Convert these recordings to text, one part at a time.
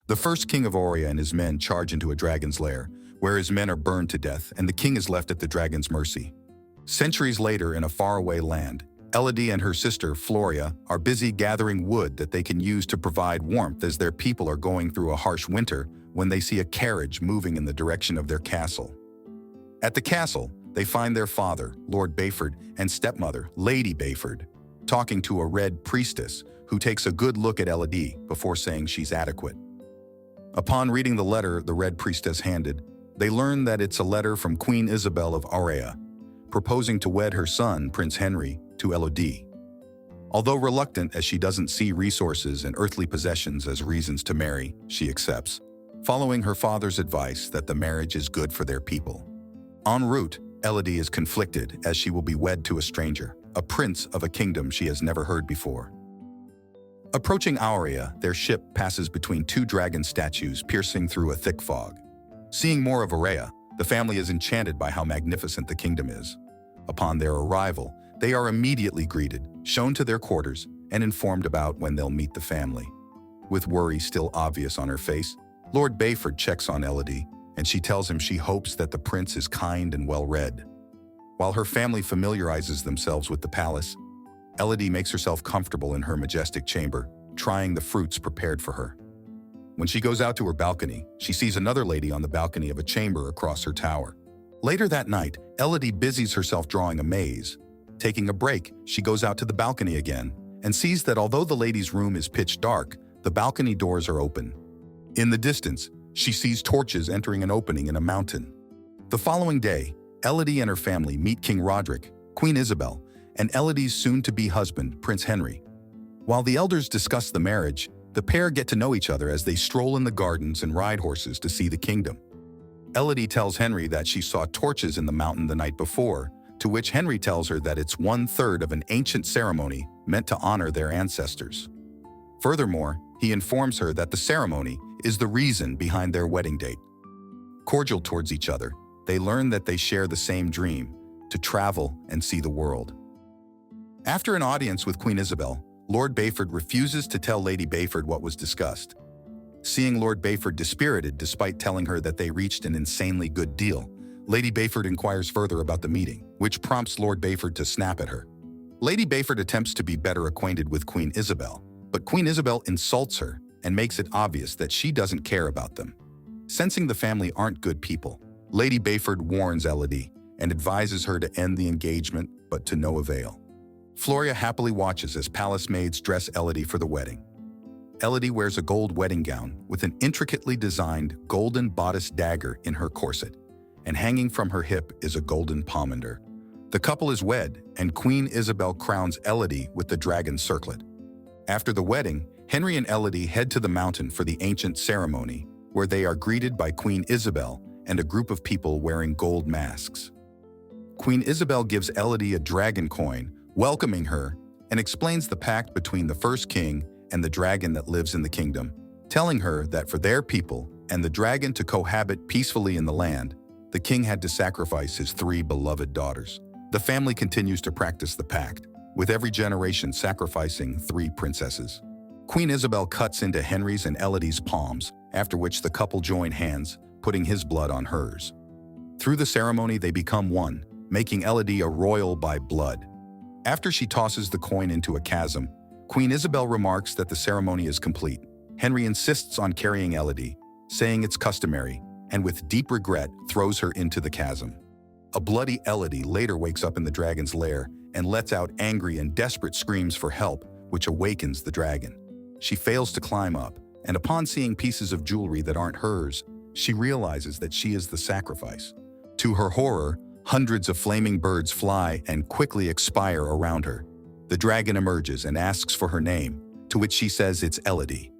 The first king of Aurea and his men charge into a dragon's lair, where his men are burned to death and the king is left at the dragon's mercy. Centuries later, in a faraway land, Elodie and her sister, Floria, are busy gathering wood that they can use to provide warmth as their people are going through a harsh winter when they see a carriage moving in the direction of their castle. At the castle, they find their father, Lord Bayford, and stepmother, Lady Bayford, talking to a red priestess who takes a good look at Elodie before saying she's adequate. Upon reading the letter the red priestess handed, they learn that it's a letter from Queen Isabel of Aurea, proposing to wed her son, Prince Henry, to Elodie. Although reluctant as she doesn't see resources and earthly possessions as reasons to marry, she accepts, following her father's advice that the marriage is good for their people. En route, Elodie is conflicted as she will be wed to a stranger, a prince of a kingdom she has never heard before. Approaching Aurea, their ship passes between two dragon statues piercing through a thick fog. Seeing more of Aurea, the family is enchanted by how magnificent the kingdom is. Upon their arrival, they are immediately greeted, shown to their quarters, and informed about when they'll meet the family. With worry still obvious on her face, Lord Bayford checks on Elodie, and she tells him she hopes that the prince is kind and well-read. While her family familiarizes themselves with the palace, Elodie makes herself comfortable in her majestic chamber, trying the fruits prepared for her. When she goes out to her balcony, she sees another lady on the balcony of a chamber across her tower. Later that night, Elodie busies herself drawing a maze. Taking a break, she goes out to the balcony again and sees that although the lady's room is pitch dark, the balcony doors are open. In the distance, she sees torches entering an opening in a mountain. The following day, Elodie and her family meet King Roderick, Queen Isabel, and Elodie's soon-to-be husband, Prince Henry. While the elders discuss the marriage, the pair get to know each other as they stroll in the gardens and ride horses to see the kingdom. Elodie tells Henry that she saw torches in the mountain the night before, to which Henry tells her that it's 1/3 of an ancient ceremony meant to honor their ancestors. Furthermore, he informs her that the ceremony is the reason behind their wedding date. Cordial towards each other, they learn that they share the same dream, to travel and see the world. After an audience with Queen Isabel, Lord Bayford refuses to tell Lady Bayford what was discussed. Seeing Lord Bayford dispirited despite telling her that they reached an insanely good deal, Lady Bayford inquires further about the meeting, which prompts Lord Bayford to snap at her. Lady Bayford attempts to be better acquainted with Queen Isabel, but Queen Isabel insults her and makes it obvious that she doesn't care about them. Sensing the family aren't good people, Lady Bayford warns Elodie and advises her to end the engagement, but to no avail. Floria happily watches as palace maids dress Elodie for the wedding. Elodie wears a gold wedding gown with an intricately designed golden bodice dagger in her corset, and hanging from her hip is a golden pomander. The couple is wed, and Queen Isabel crowns Elodie with the dragon circlet. After the wedding, Henry and Elodie head to the mountain for the ancient ceremony, where they are greeted by Queen Isabel and a group of people wearing gold masks. Queen Isabel gives Elodie a dragon coin, welcoming her, and explains the pact between the first king and the dragon that lives in the kingdom, telling her that for their people and the dragon to cohabit peacefully in the land, the king had to sacrifice his 3 beloved daughters. The family continues to practice the pact, with every generation sacrificing 3 princesses. Queen Isabel cuts into Henry's and Elodie's palms, after which the couple join hands, putting his blood on hers. Through the ceremony, they become one, making Elodie a royal by blood. After she tosses the coin into a chasm, Queen Isabel remarks that the ceremony is complete. Henry insists on carrying Elodie, saying it's customary, and with deep regret throws her into the chasm. A bloody Elodie later wakes up in the dragon's lair and lets out angry and desperate screams for help, which awakens the dragon. She fails to climb up, and upon seeing pieces of jewelry that aren't hers, she realizes that she is the sacrifice. To her horror, hundreds of flaming birds fly and quickly expire around her. The dragon emerges and asks for her name, to which she says it's Elodie.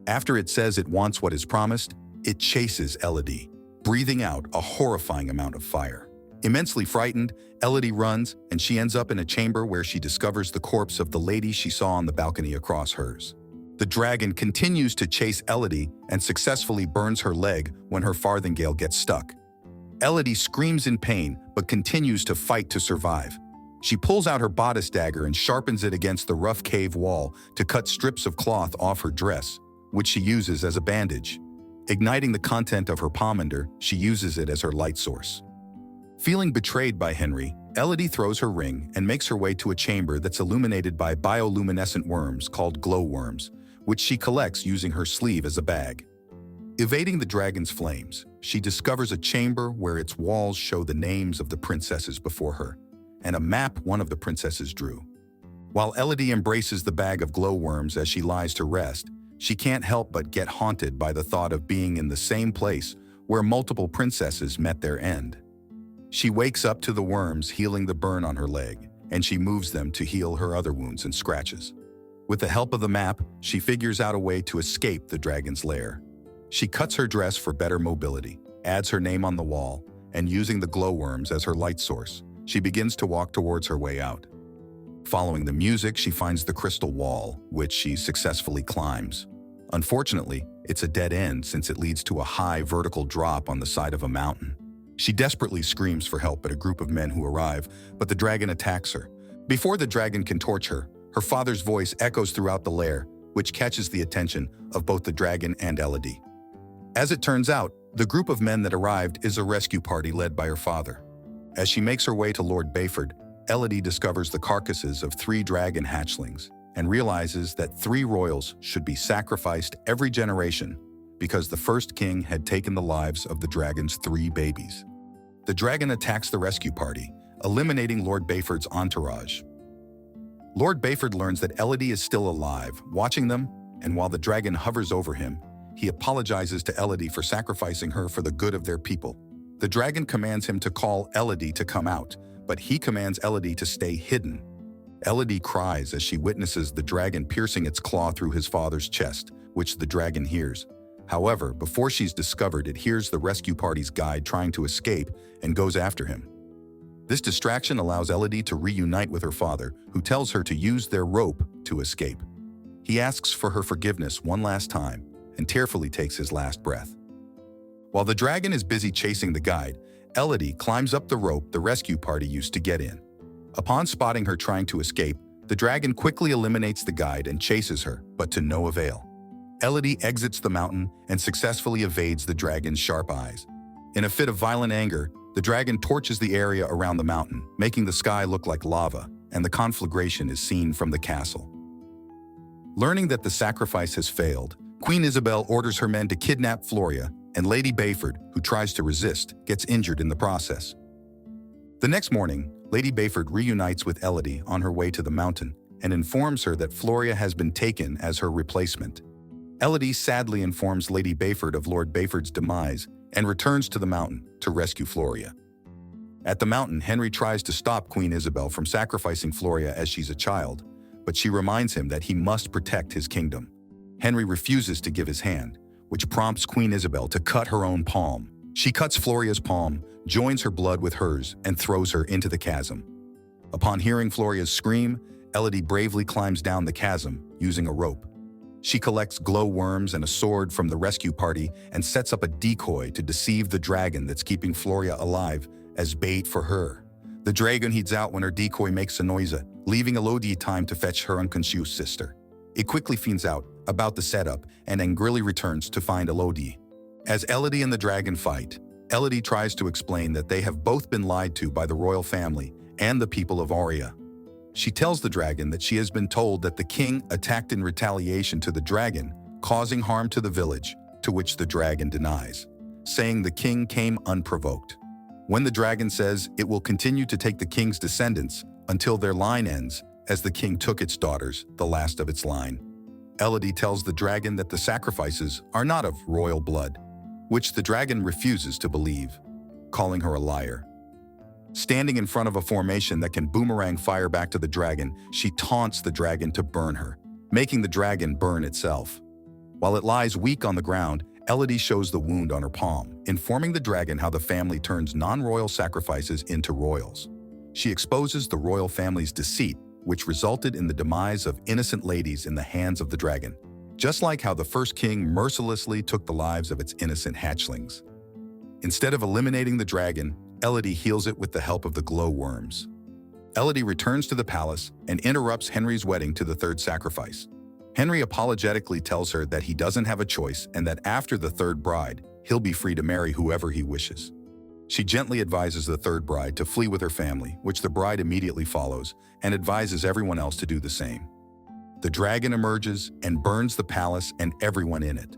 After it says it wants what is promised, it chases Elodie, breathing out a horrifying amount of fire. Immensely frightened, Elodie runs, and she ends up in a chamber where she discovers the corpse of the lady she saw on the balcony across hers. The dragon continues to chase Elodie and successfully burns her leg when her farthingale gets stuck. Elodie screams in pain but continues to fight to survive. She pulls out her bodice dagger and sharpens it against the rough cave wall to cut strips of cloth off her dress, which she uses as a bandage. Igniting the content of her pomander, she uses it as her light source. Feeling betrayed by Henry, Elodie throws her ring and makes her way to a chamber that's illuminated by bioluminescent worms called glowworms, which she collects using her sleeve as a bag. Evading the dragon's flames, she discovers a chamber where its walls show the names of the princesses before her, and a map one of the princesses drew. While Elodie embraces the bag of glowworms as she lies to rest, she can't help but get haunted by the thought of being in the same place where multiple princesses met their end. She wakes up to the worms healing the burn on her leg, and she moves them to heal her other wounds and scratches. With the help of the map, she figures out a way to escape the dragon's lair. She cuts her dress for better mobility, adds her name on the wall, and using the glowworms as her light source, she begins to walk towards her way out. Following the music, she finds the crystal wall, which she successfully climbs. Unfortunately, it's a dead end since it leads to a high vertical drop on the side of a mountain. She desperately screams for help at a group of men who arrive, but the dragon attacks her. Before the dragon can torch her, her father's voice echoes throughout the lair, which catches the attention of both the dragon and Elodie. As it turns out, the group of men that arrived is a rescue party led by her father. As she makes her way to Lord Bayford, Elodie discovers the carcasses of 3 dragon hatchlings and realizes that 3 royals should be sacrificed every generation because the first king had taken the lives of the dragon's 3 babies. The dragon attacks the rescue party, eliminating Lord Bayford's entourage. Lord Bayford learns that Elodie is still alive, watching them, and while the dragon hovers over him, he apologizes to Elodie for sacrificing her for the good of their people. The dragon commands him to call Elodie to come out, but he commands Elodie to stay hidden. Elodie cries as she witnesses the dragon piercing its claw through his father's chest, which the dragon hears. However, before she's discovered, it hears the rescue party's guide trying to escape and goes after him. This distraction allows Elodie to reunite with her father, who tells her to use their rope to escape. He asks for her forgiveness one last time and tearfully takes his last breath. While the dragon is busy chasing the guide, Elodie climbs up the rope the rescue party used to get in. Upon spotting her trying to escape, the dragon quickly eliminates the guide and chases her, but to no avail. Elodie exits the mountain and successfully evades the dragon's sharp eyes. In a fit of violent anger, the dragon torches the area around the mountain, making the sky look like lava, and the conflagration is seen from the castle. Learning that the sacrifice has failed, Queen Isabel orders her men to kidnap Floria, and Lady Bayford, who tries to resist, gets injured in the process. The next morning, Lady Bayford reunites with Elodie on her way to the mountain and informs her that Floria has been taken as her replacement. Elodie sadly informs Lady Bayford of Lord Bayford's demise and returns to the mountain to rescue Floria. At the mountain, Henry tries to stop Queen Isabel from sacrificing Floria as she's a child, but she reminds him that he must protect his kingdom. Henry refuses to give his hand, which prompts Queen Isabel to cut her own palm. She cuts Floria's palm, joins her blood with hers, and throws her into the chasm. Upon hearing Floria's scream, Elodie bravely climbs down the chasm using a rope. She collects glowworms and a sword from the rescue party and sets up a decoy to deceive the dragon that's keeping Floria alive as bait for her. The dragon heeds out when her decoy makes a noise, leaving Elodie time to fetch her unconscious sister. It quickly finds out about the setup and angrily returns to find Elodie. As Elodie and the dragon fight, Elodie tries to explain that they have both been lied to by the royal family and the people of Auria. She tells the dragon that she has been told that the king attacked in retaliation to the dragon, causing harm to the village, to which the dragon denies, saying the king came unprovoked. When the dragon says it will continue to take the king's descendants until their line ends, as the king took its daughters, the last of its line. Elodie tells the dragon that the sacrifices are not of royal blood, which the dragon refuses to believe, calling her a liar. Standing in front of a formation that can boomerang fire back to the dragon, she taunts the dragon to burn her, making the dragon burn itself. While it lies weak on the ground, Elodie shows the wound on her palm, informing the dragon how the family turns non-royal sacrifices into royals. She exposes the royal family's deceit, which resulted in the demise of innocent ladies in the hands of the dragon, just like how the first king mercilessly took the lives of its innocent hatchlings. Instead of eliminating the dragon, Elodie heals it with the help of the glowworms. Elodie returns to the palace and interrupts Henry's wedding to the third sacrifice. Henry apologetically tells her that he doesn't have a choice and that after the third bride, he'll be free to marry whoever he wishes. She gently advises the third bride to flee with her family, which the bride immediately follows, and advises everyone else to do the same. The dragon emerges and burns the palace and everyone in it.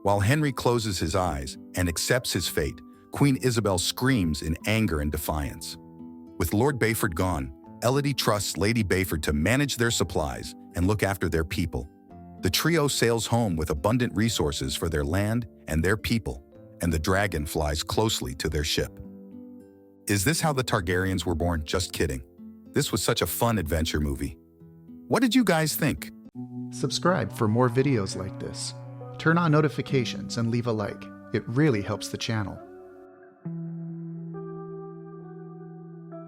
While Henry closes his eyes and accepts his fate, Queen Isabel screams in anger and defiance. With Lord Bayford gone, Elodie trusts Lady Bayford to manage their supplies and look after their people. The trio sails home with abundant resources for their land and their people, and the dragon flies closely to their ship. Is this how the Targaryens were born? Just kidding. This was such a fun adventure movie. What did you guys think? Subscribe for more videos like this. Turn on notifications and leave a like. It really helps the channel.